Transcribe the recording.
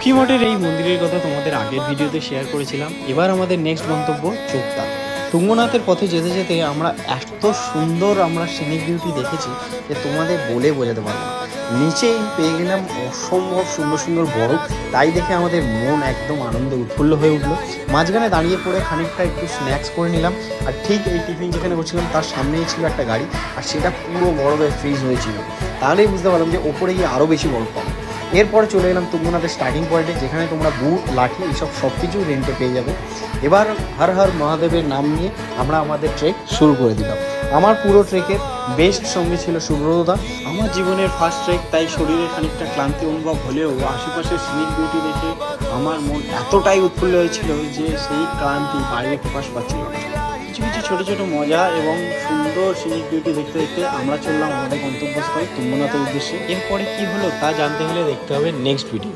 লক্ষ্মী মঠের এই মন্দিরের কথা তোমাদের আগের ভিডিওতে শেয়ার করেছিলাম। এবার আমাদের নেক্সট গন্তব্য চোপতা। তুঙ্গনাথের পথে যেতে যেতে আমরা এত সুন্দর সিনিক বিউটি দেখেছি যে তোমাদের বলে বোঝাতে পারবো না। নিচেই পেয়ে গেলাম অসম্ভব সুন্দর সুন্দর বরফ, তাই দেখে আমাদের মন একদম আনন্দে উৎফুল্ল হয়ে উঠলো। মাঝখানে দাঁড়িয়ে পড়ে খানিকটা একটু স্ন্যাক্স করে নিলাম, আর ঠিক এই টিফিন যেখানে করছিলাম তার সামনেই ছিল একটা গাড়ি, আর সেটা পুরো বরফে ফ্রিজ হয়েছিল। তাহলেই বুঝতে পারলাম যে ওপরে গিয়ে আরও বেশি বরফ পাবো। এরপরে চলে এলাম তুঙ্গনাথের স্টার্টিং পয়েন্টে, যেখানে তোমরা বুট, লাঠি এইসব সব কিছু রেন্টে পেয়ে যাবে। এবার হর হর মহাদেবের নাম নিয়ে আমরা আমাদের ট্রেক শুরু করে দিলাম। আমার পুরো ট্রেকের বেস্ট সঙ্গী ছিল সুব্রতদা। আমার জীবনের ফার্স্ট ট্রেক, তাই শরীরে খানিকটা ক্লান্তি অনুভব হলেও আশেপাশের সিনিক বিউটি দেখে আমার মন এতটাই উৎফুল্ল হয়েছিল যে সেই ক্লান্তি বাইরে প্রকাশ পাচ্ছিল না। কিছু কিছু ছোটো ছোটো মজা এবং সুন্দর সিনিক বিউটি দেখতে দেখতে আমরা চললাম আমাদের গন্তব্যস্থল তুঙ্গনাথের উদ্দেশ্যে। এরপরে কি হলো তা জানতে হলে দেখতে হবে নেক্সট ভিডিও।